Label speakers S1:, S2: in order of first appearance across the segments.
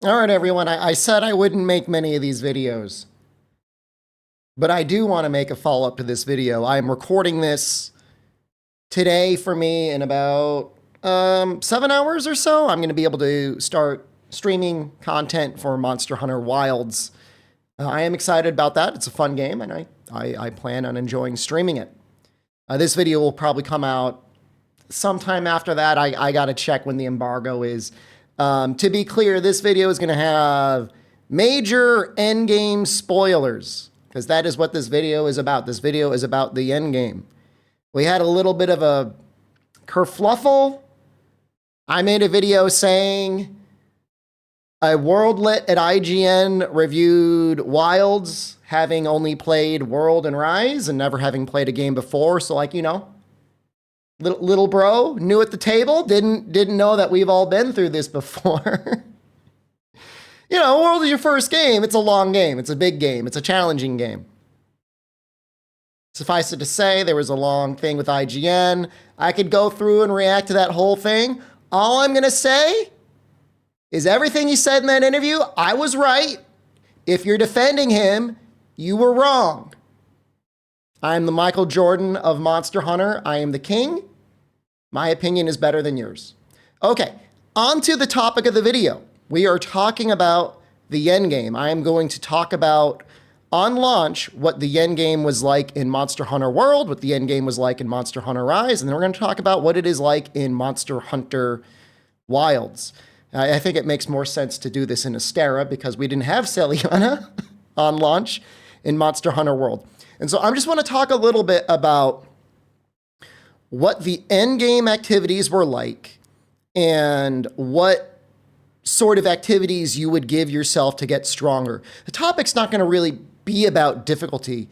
S1: All right, everyone, I said I wouldn't make many of these videos, but I do want to make a follow-up to this video. I'm recording this today for me in about 7 hours or so. I'm going to be able to start streaming content for Monster Hunter Wilds. I am excited about that. It's a fun game, and I plan on enjoying streaming it. This video will probably come out sometime after that. I got to check when the embargo is. To be clear, this video is going to have major endgame spoilers, because that is what this video is about. This video is about the endgame. We had a little bit of a kerfluffle. I made a video saying a worldlet at IGN reviewed Wilds, having only played World and Rise and never having played a game before. So, like, you know, little bro, new at the table, didn't know that we've all been through this before. You know, World is your first game. It's a long game. It's a big game. It's a challenging game. Suffice it to say, there was a long thing with IGN. I could go through and react to that whole thing. All I'm going to say is everything he said in that interview, I was right. If you're defending him, you were wrong. I'm the Michael Jordan of Monster Hunter. I am the king. My opinion is better than yours. Okay, on to the topic of the video. We are talking about the endgame. I am going to talk about, on launch, what the endgame was like in Monster Hunter World, what the endgame was like in Monster Hunter Rise, and then we're going to talk about what it is like in Monster Hunter Wilds. I think it makes more sense to do this in Astera because we didn't have Celiana on launch in Monster Hunter World. And so I just want to talk a little bit about what the endgame activities were like and what sort of activities you would give yourself to get stronger. The topic's not going to really be about difficulty.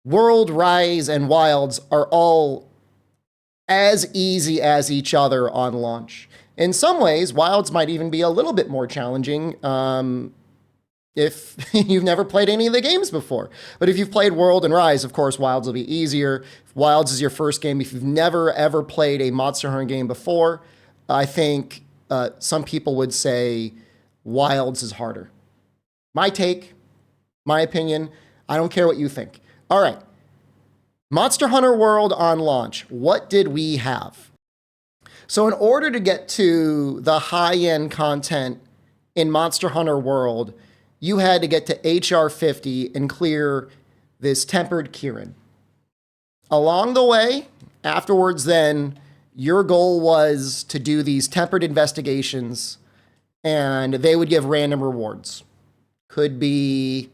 S1: World, Rise, and Wilds are all as easy as each other on launch. In some ways, Wilds might even be a little bit more challenging if you've never played any of the games before. But if you've played World and Rise, of course, Wilds will be easier. If Wilds is your first game, if you've never, ever played a Monster Hunter game before, I think some people would say Wilds is harder. My take, my opinion, I don't care what you think. All right, Monster Hunter World on launch, what did we have? So in order to get to the high-end content in Monster Hunter World, you had to get to HR 50 and clear this tempered Kirin. Along the way, afterwards then, your goal was to do these tempered investigations, and they would give random rewards. Could be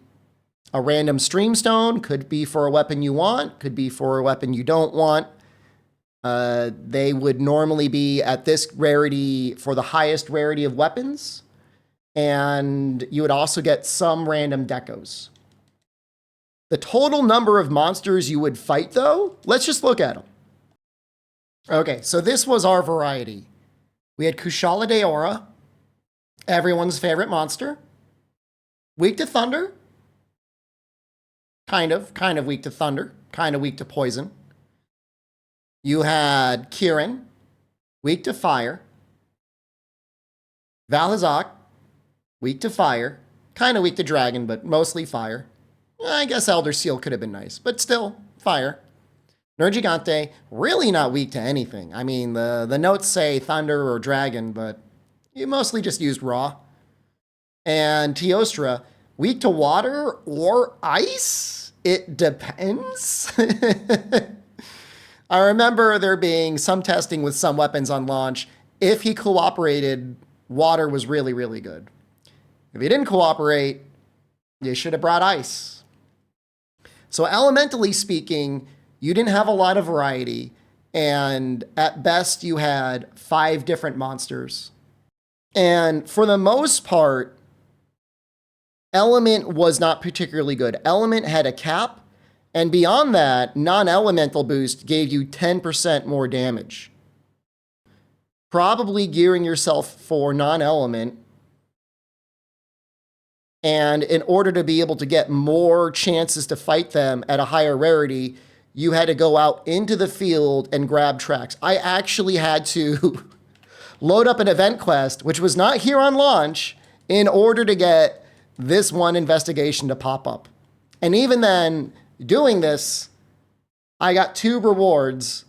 S1: a random streamstone, could be for a weapon you want, could be for a weapon you don't want. They would normally be at this rarity for the highest rarity of weapons. And you would also get some random decos. The total number of monsters you would fight, though, let's just look at them. Okay, so this was our variety. We had Kushala Daora, everyone's favorite monster. Weak to thunder. Kind of weak to thunder. Kind of weak to poison. You had Kirin, weak to fire. Valhazak, weak to fire. Kind of weak to dragon, but mostly fire. I guess Elder Seal could have been nice, but still, fire. Nergigante, really not weak to anything. I mean, the notes say thunder or dragon, but you mostly just used raw. And Teostra, weak to water or ice? It depends. I remember there being some testing with some weapons on launch. If he cooperated, water was really, really good. If he didn't cooperate, you should have brought ice. So elementally speaking, you didn't have a lot of variety, and at best you had 5 different monsters. And for the most part, Element was not particularly good. Element had a cap, and beyond that, non-elemental boost gave you 10% more damage. Probably gearing yourself for non-element. And in order to be able to get more chances to fight them at a higher rarity, you had to go out into the field and grab tracks. I actually had to load up an event quest, which was not here on launch, in order to get this one investigation to pop up. And even then, doing this, I got 2 rewards,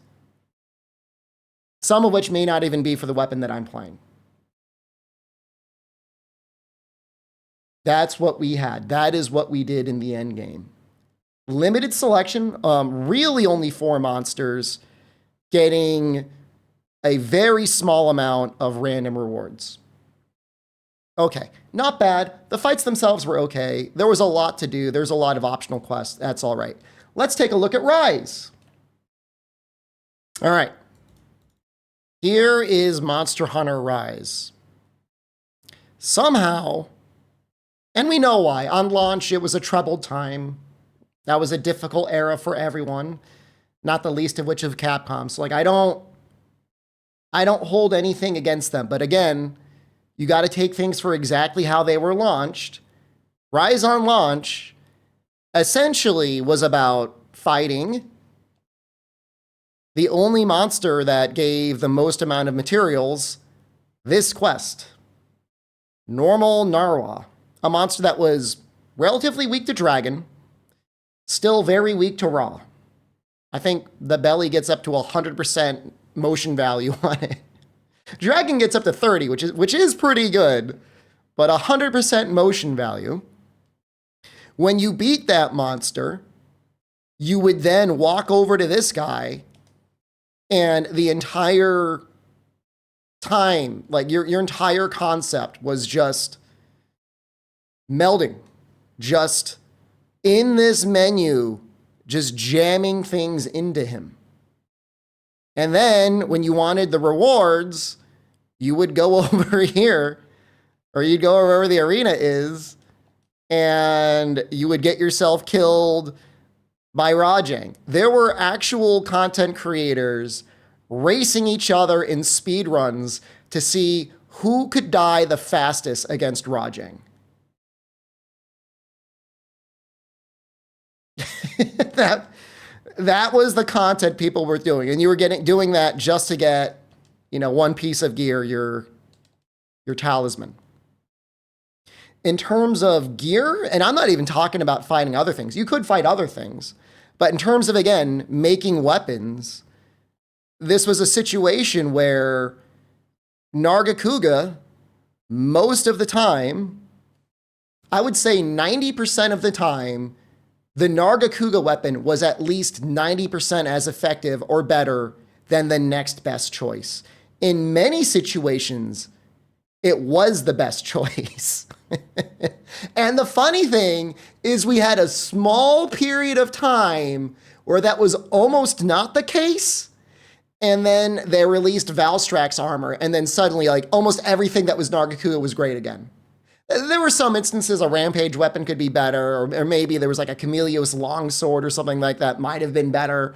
S1: some of which may not even be for the weapon that I'm playing. That's what we had. That is what we did in the end game. Limited selection, really only 4 monsters, getting a very small amount of random rewards. Okay, not bad. The fights themselves were okay. There was a lot to do. There's a lot of optional quests. That's all right. Let's take a look at Rise. All right. Here is Monster Hunter Rise. Somehow, and we know why, on launch it was a troubled time. That was a difficult era for everyone, not the least of which of Capcom. So like I don't hold anything against them, but again, you got to take things for exactly how they were launched. Rise on launch essentially was about fighting the only monster that gave the most amount of materials this quest. Normal Narwa, a monster that was relatively weak to dragon, still very weak to raw. I think the belly gets up to 100% motion value on it. Dragon gets up to 30, which is pretty good, but 100% motion value. When you beat that monster, you would then walk over to this guy, and the entire time, like your entire concept was just melding, just in this menu, just jamming things into him. And then when you wanted the rewards, you would go over here, or you'd go wherever the arena is, and you would get yourself killed by Rajang. There were actual content creators racing each other in speed runs to see who could die the fastest against Rajang. That was the content people were doing, and you were doing that just to get, one piece of gear, your talisman. In terms of gear, and I'm not even talking about fighting other things. You could fight other things, but in terms of, again, making weapons, this was a situation where Nargacuga, most of the time, I would say 90% of the time, the Nargacuga weapon was at least 90% as effective or better than the next best choice. In many situations, it was the best choice. And the funny thing is we had a small period of time where that was almost not the case. And then they released Valstrax's armor, and then suddenly, like, almost everything that was Nargacuga was great again. There were some instances a rampage weapon could be better, or maybe there was like a Chameleos longsword or something like that might have been better.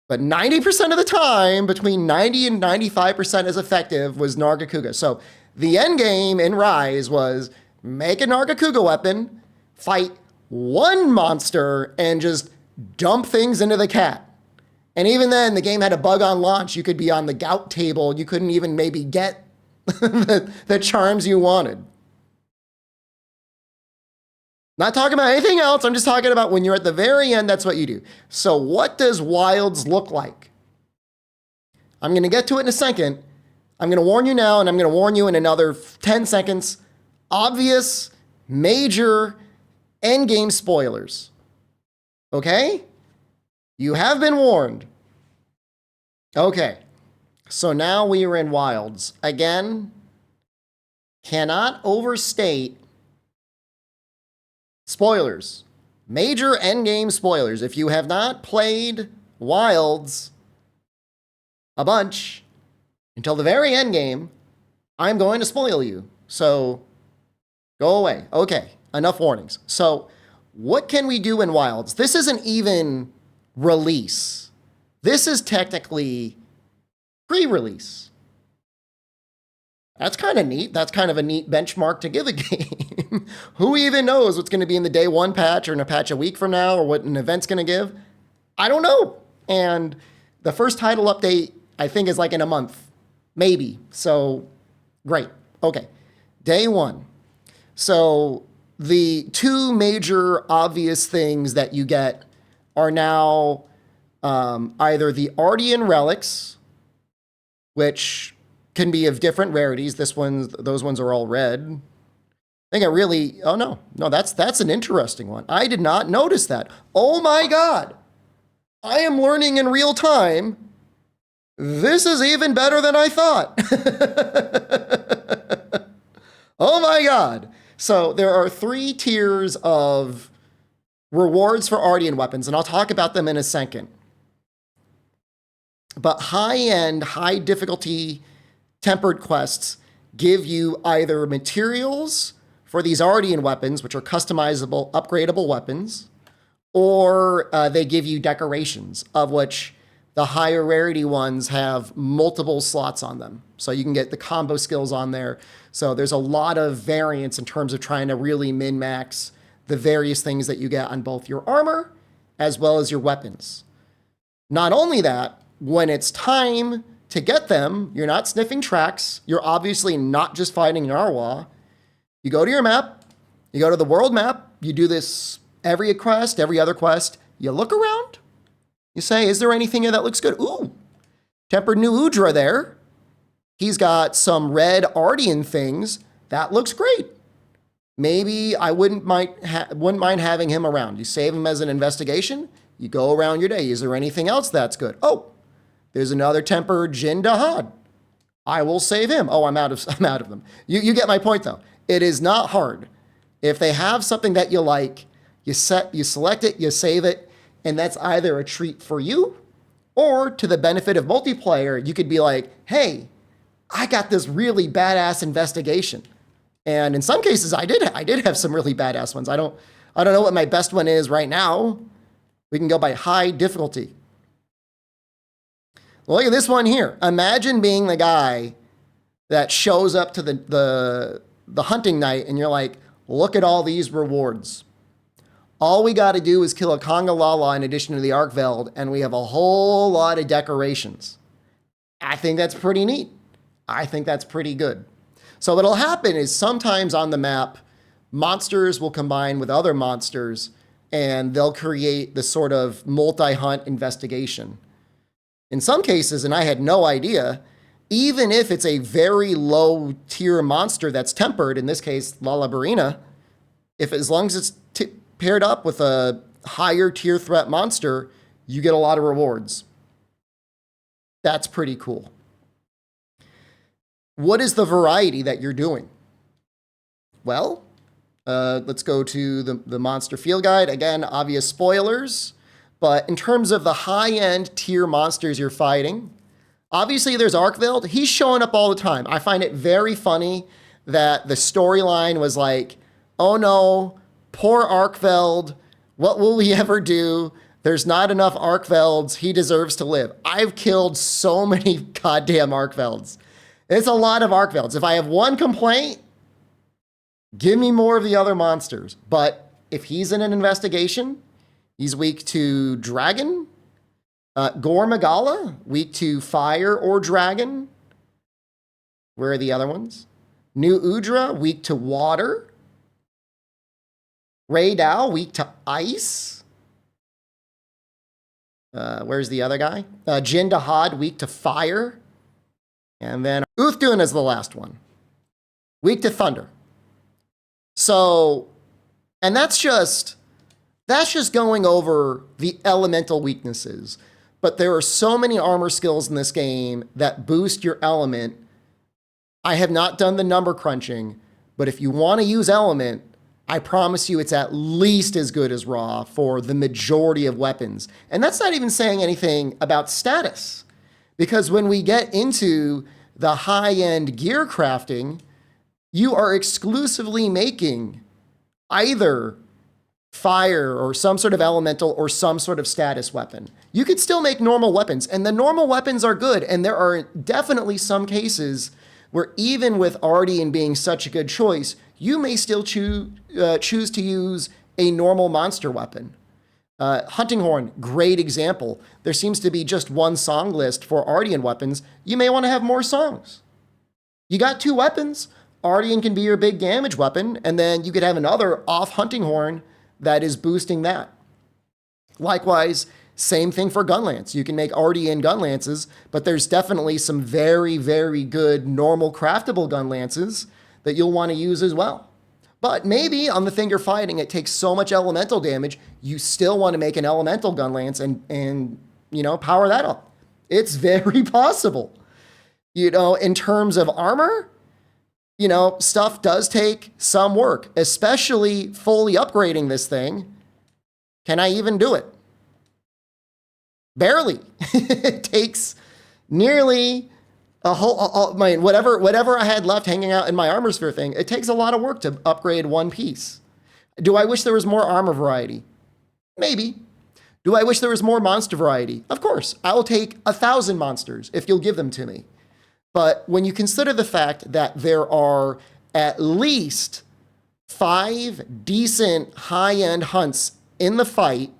S1: But 90% of the time, between 90 and 95% as effective was Nargacuga. So the end game in Rise was make a Nargacuga weapon, fight one monster, and just dump things into the cat. And even then, the game had a bug on launch. You could be on the gout table. You couldn't even maybe get the charms you wanted. Not talking about anything else. I'm just talking about when you're at the very end, that's what you do. So what does Wilds look like? I'm going to get to it in a second. I'm going to warn you now, and I'm going to warn you in another 10 seconds. Obvious, major, endgame spoilers. Okay? You have been warned. Okay. So now we are in Wilds. Again, cannot overstate spoilers. Major endgame spoilers. If you have not played Wilds a bunch until the very endgame, I'm going to spoil you. So go away. Okay, enough warnings. So what can we do in Wilds? This isn't even release. This is technically pre-release. That's kind of neat. That's kind of a neat benchmark to give a game. Who even knows what's going to be in the day one patch or in a patch a week from now or what an event's going to give? I don't know. And the first title update, I think, is like in a month, maybe. So great. Okay. Day one. So the two major obvious things that you get are now either the Ardean relics, which can be of different rarities. Those ones are all red. I think I really, oh no, that's an interesting one. I did not notice that. Oh my God. I am learning in real time. This is even better than I thought. Oh my God. So there are 3 tiers of rewards for Ardean weapons, and I'll talk about them in a second. But high-end, high difficulty tempered quests give you either materials for these Ardean weapons, which are customizable, upgradable weapons, or they give you decorations, of which the higher rarity ones have multiple slots on them. So you can get the combo skills on there. So there's a lot of variance in terms of trying to really min-max the various things that you get on both your armor as well as your weapons. Not only that, when it's time to get them, you're not sniffing tracks. You're obviously not just fighting Narwa. You go to your map, you go to the world map, you do this every quest, every other quest, you look around, you say, is there anything here that looks good? Ooh, Tempered New Udra there. He's got some red Ardean things. That looks great. Maybe I wouldn't mind having him around. You save him as an investigation, you go around your day. Is there anything else that's good? Oh, there's another Tempered Jin Dahad. I will save him. Oh, I'm out of them. You get my point though. It is not hard. If they have something that you like, you select it, you save it, and that's either a treat for you or to the benefit of multiplayer. You could be like, hey, I got this really badass investigation. And in some cases I did have some really badass ones. I don't know what my best one is right now. We can go by high difficulty. Well, look at this one here. Imagine being the guy that shows up to the hunting night and you're like, look at all these rewards. All we got to do is kill a Conga Lala in addition to the Arkveld, and we have a whole lot of decorations. I think that's pretty neat. I think that's pretty good. So what'll happen is sometimes on the map, monsters will combine with other monsters, and they'll create this sort of multi-hunt investigation. In some cases, and I had no idea, even if it's a very low tier monster that's tempered, in this case, Lala Barina, as long as it's paired up with a higher tier threat monster, you get a lot of rewards. That's pretty cool. What is the variety that you're doing? Well, let's go to the monster field guide. Again, obvious spoilers, but in terms of the high-end tier monsters you're fighting, obviously there's Arkveld. He's showing up all the time. I find it very funny that the storyline was like, oh no, poor Arkveld, what will we ever do? There's not enough Arkvelds. He deserves to live. I've killed so many goddamn Arkvelds. It's a lot of Arkvelds. If I have one complaint, give me more of the other monsters. But if he's in an investigation, he's weak to dragon. Gore Magala, weak to fire or dragon. Where are the other ones? New Udra, weak to water. Ray Dao, weak to ice. Where's the other guy? Jin Dahad, weak to fire. And then Uthdun is the last one. Weak to thunder. So, and that's just going over the elemental weaknesses. But there are so many armor skills in this game that boost your element. I have not done the number crunching, but if you want to use element, I promise you it's at least as good as raw for the majority of weapons. And that's not even saying anything about status. Because when we get into the high-end gear crafting, you are exclusively making either fire or some sort of elemental or some sort of status weapon. You could still make normal weapons, and the normal weapons are good. And there are definitely some cases where even with Ardean being such a good choice, you may still choose to use a normal monster weapon. Hunting Horn, great example. There seems to be just one song list for Ardean weapons. You may want to have more songs. You got 2 weapons. Ardian can be your big damage weapon, and then you could have another off hunting horn that is boosting that. Likewise, same thing for Gunlance. You can make Ardian Gunlances, but there's definitely some very, very good normal craftable Gunlances that you'll want to use as well. But maybe on the thing you're fighting, it takes so much elemental damage, you still want to make an elemental Gunlance and power that up. It's very possible. In terms of armor, stuff does take some work, especially fully upgrading this thing. Can I even do it? Barely. It takes nearly whatever I had left hanging out in my armor sphere thing. It takes a lot of work to upgrade one piece. Do I wish there was more armor variety? Maybe. Do I wish there was more monster variety? Of course. I will take 1,000 monsters if you'll give them to me. But when you consider the fact that there are at least 5 decent high-end hunts in the fight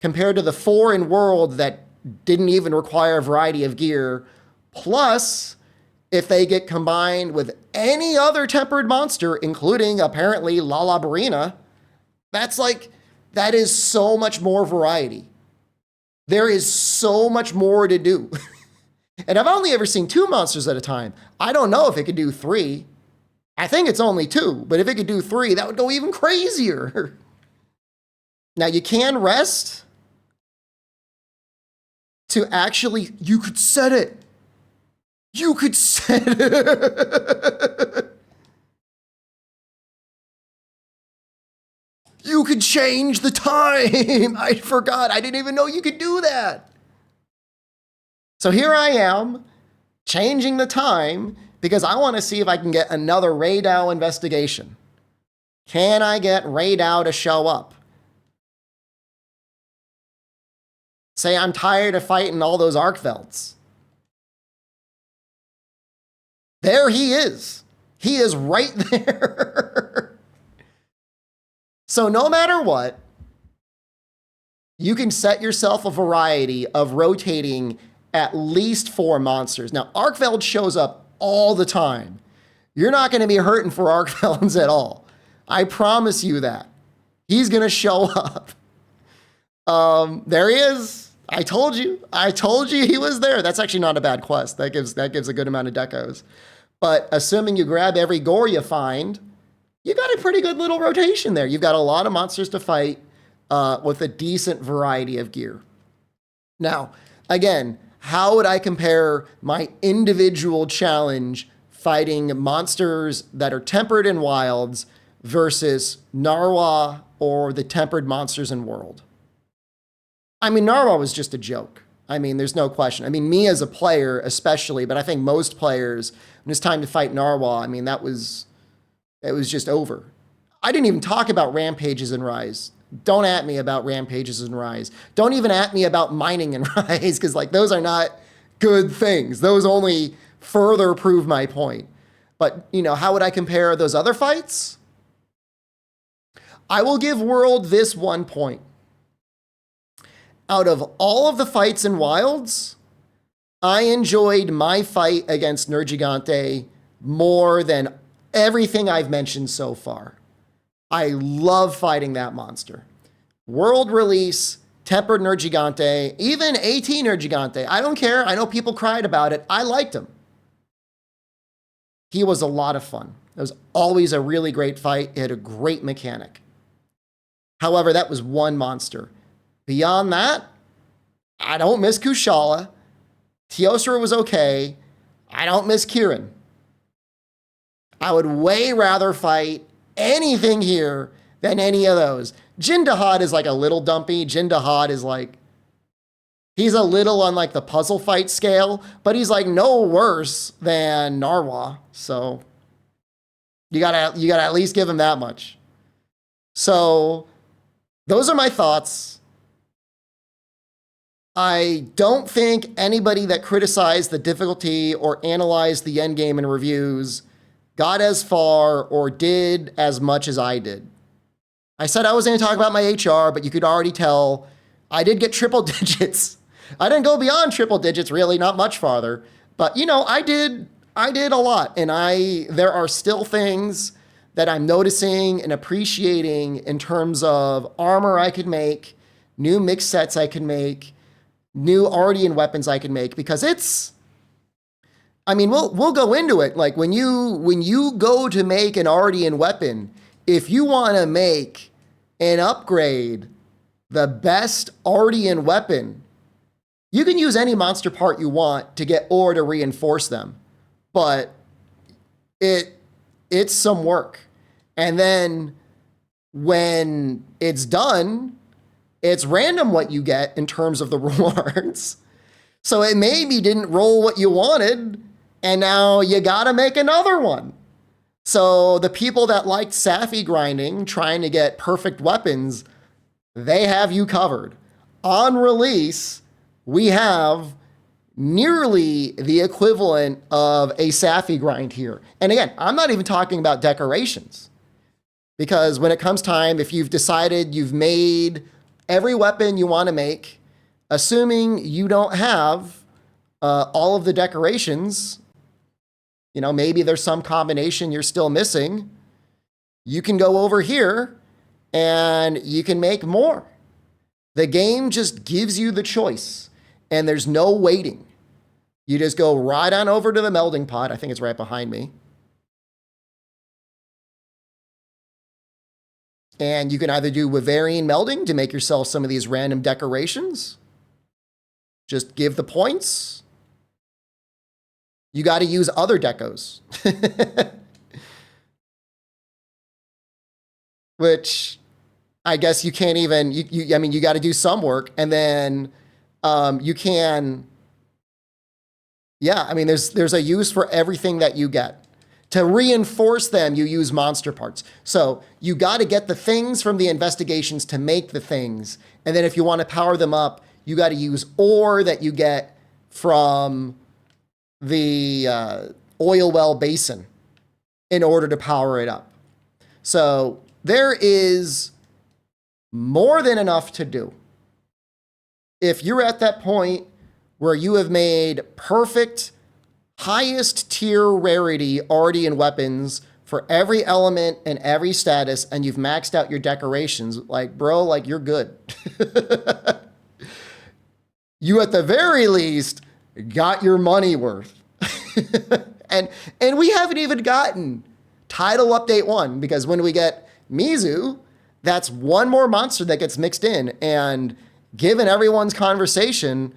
S1: compared to the 4 in World that didn't even require a variety of gear, plus if they get combined with any other tempered monster, including apparently Lala Barina, that is so much more variety. There is so much more to do. And I've only ever seen 2 monsters at a time. I don't know if it could do 3. I think it's only 2, but if it could do 3, that would go even crazier. Now you can rest to actually, you could set it. You could set it. You could change the time. I forgot. I didn't even know you could do that. So here I am, changing the time because I want to see if I can get another Raydao investigation. Can I get Raydao to show up? Say I'm tired of fighting all those Arkvelds. There he is. He is right there. So no matter what, you can set yourself a variety of rotating at least 4 monsters. Now, Arkveld shows up all the time. You're not going to be hurting for Arkvelds at all. I promise you that. He's going to show up. There he is. I told you he was there. That's actually not a bad quest. That gives a good amount of decos. But assuming you grab every gore you find, you got a pretty good little rotation there. You've got a lot of monsters to fight with a decent variety of gear. Now, again, how would I compare my individual challenge fighting monsters that are tempered in wilds versus Narwa or the tempered monsters in World? I mean, Narwa was just a joke. I mean, there's no question. I mean, me as a player especially, but I think most players, when it's time to fight Narwa, I mean, it was just over. I didn't even talk about Rampages in Rise. Don't at me about Rampages in Rise. Don't even at me about mining in Rise, because those are not good things. Those only further prove my point. But, how would I compare those other fights? I will give World this 1 point. Out of all of the fights in Wilds, I enjoyed my fight against Nergigante more than everything I've mentioned so far. I love fighting that monster. World release, tempered Nergigante, even AT Nergigante. I don't care. I know people cried about it. I liked him. He was a lot of fun. It was always a really great fight. It had a great mechanic. However, that was one monster. Beyond that, I don't miss Kushala. Teostra was okay. I don't miss Kieran. I would way rather fight anything here than any of those. Jindahad is like a little dumpy. Jindahad is he's a little on the puzzle fight scale, but he's no worse than Narwa. So you gotta at least give him that much. So those are my thoughts. I don't think anybody that criticized the difficulty or analyzed the endgame in reviews got as far or did as much as I did. I said I was going to talk about my HR, but you could already tell I did get triple digits. I didn't go beyond triple digits, really, not much farther. But, I did I did a lot, and there are still things that I'm noticing and appreciating in terms of armor I could make, new mix sets I can make, new Ardian weapons I can make, because we'll go into it. Like when you go to make an Ardian weapon, if you want to make and upgrade the best Ardian weapon, you can use any monster part you want to get ore to reinforce them. But it's some work. And then when it's done, it's random what you get in terms of the rewards. So it maybe didn't roll what you wanted, and now you gotta make another one. So the people that liked Safi grinding, trying to get perfect weapons, they have you covered. On release, we have nearly the equivalent of a Safi grind here. And again, I'm not even talking about decorations. Because when it comes time, if you've decided you've made every weapon you want to make, assuming you don't have all of the decorations, maybe there's some combination you're still missing, you can go over here and you can make more. The game just gives you the choice, and there's no waiting. You just go right on over to the melding pot. I think it's right behind me. And you can either do Wyverian melding to make yourself some of these random decorations. Just give the points. You got to use other decos. Which I guess you can't even, you got to do some work. And then you can, there's a use for everything that you get. To reinforce them, you use monster parts. So you got to get the things from the investigations to make the things. And then if you want to power them up, you got to use ore that you get from the oil well basin in order to power it up. So there is more than enough to do. If you're at that point where you have made perfect highest tier rarity Ardian weapons for every element and every status, and you've maxed out your decorations, you're good. You at the very least got your money worth. and we haven't even gotten title update 1, because when we get Mizu, that's one more monster that gets mixed in, and given everyone's conversation,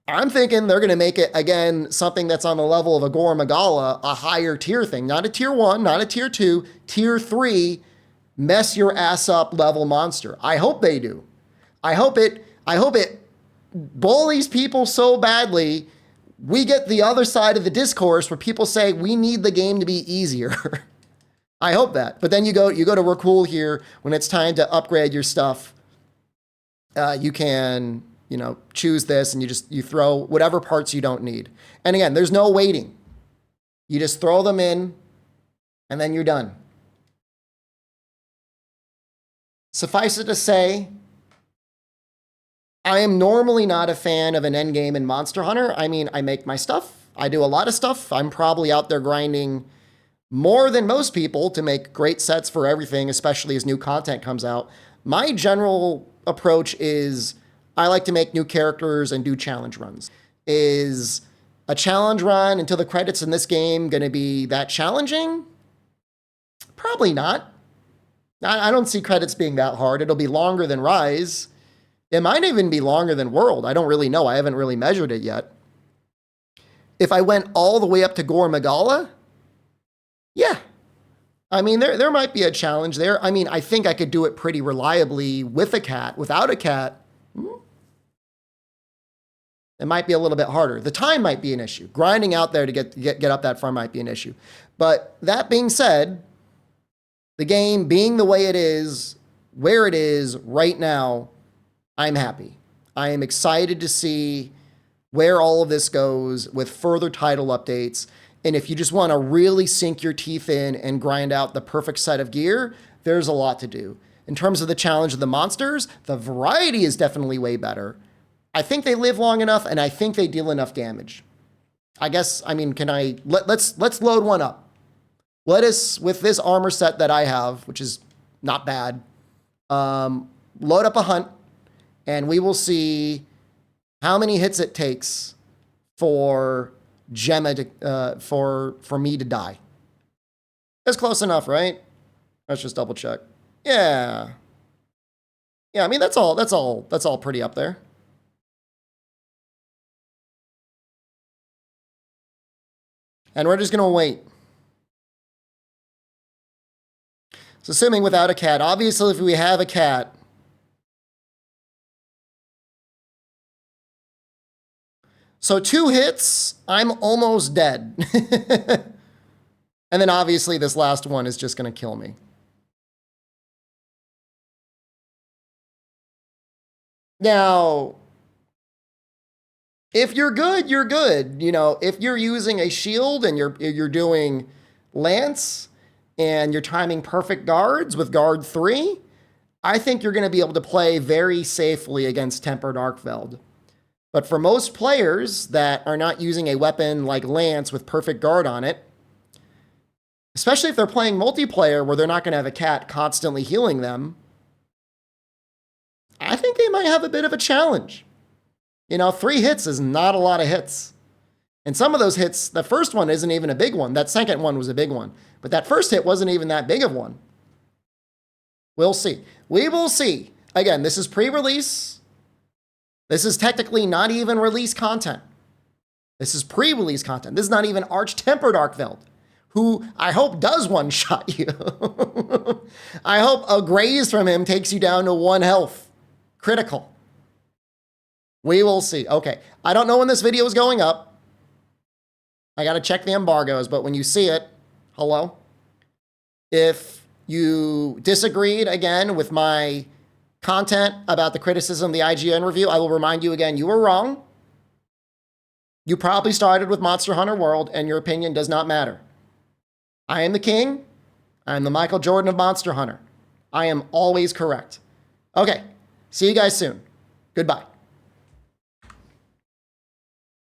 S1: I'm thinking they're going to make it, again, something that's on the level of a Gore Magala, a higher tier thing. Not a tier 1, not a tier 2, tier 3, mess your ass up level monster. I hope they do. I hope it bullies people so badly, we get the other side of the discourse where people say we need the game to be easier. I hope that. But then you go to We're Cool here, when it's time to upgrade your stuff, you can choose this, and you throw whatever parts you don't need. And again, there's no waiting. You just throw them in, and then you're done. Suffice it to say, I am normally not a fan of an endgame in Monster Hunter. I make my stuff. I do a lot of stuff. I'm probably out there grinding more than most people to make great sets for everything, especially as new content comes out. My general approach is I like to make new characters and do challenge runs. Is a challenge run until the credits in this game going to be that challenging? Probably not. I don't see credits being that hard. It'll be longer than Rise. It might even be longer than World. I don't really know. I haven't really measured it yet. If I went all the way up to Gore Magala, yeah. There might be a challenge there. I think I could do it pretty reliably with a cat. Without a cat, it might be a little bit harder. The time might be an issue. Grinding out there to get up that far might be an issue. But that being said, the game being the way it is, where it is right now, I'm happy. I am excited to see where all of this goes with further title updates. And if you just want to really sink your teeth in and grind out the perfect set of gear, there's a lot to do. In terms of the challenge of the monsters, the variety is definitely way better. I think they live long enough, and I think they deal enough damage. I guess, I mean, let's load one up. Let us, with this armor set that I have, which is not bad, load up a hunt, and we will see how many hits it takes for Gemma to, for me to die. That's close enough, right? Let's just double check. Yeah. Yeah, I mean, that's all pretty up there. And we're just gonna wait. So assuming without a cat, obviously if we have a cat, so 2 hits, I'm almost dead. And then obviously this last one is just gonna kill me. Now, if you're good, you're good. You know, if you're using a shield and you're doing lance and you're timing perfect guards with guard 3, I think you're going to be able to play very safely against Tempered Arkveld. But for most players that are not using a weapon like lance with perfect guard on it, especially if they're playing multiplayer where they're not going to have a cat constantly healing them, I think they might have a bit of a challenge. You know, 3 hits is not a lot of hits. And some of those hits, the first one isn't even a big one. That second one was a big one. But that first hit wasn't even that big of one. We'll see. We will see. Again, this is pre-release. This is technically not even release content. This is pre-release content. This is not even Arch-Tempered Arkveld, who I hope does one-shot you. I hope a graze from him takes you down to 1 health. Critical. We will see. Okay. I don't know when this video is going up. I got to check the embargoes, but when you see it, hello. If you disagreed again with my content about the criticism of the IGN review, I will remind you again, you were wrong. You probably started with Monster Hunter World, and your opinion does not matter. I am the king. I am the Michael Jordan of Monster Hunter. I am always correct. Okay. See you guys soon. Goodbye.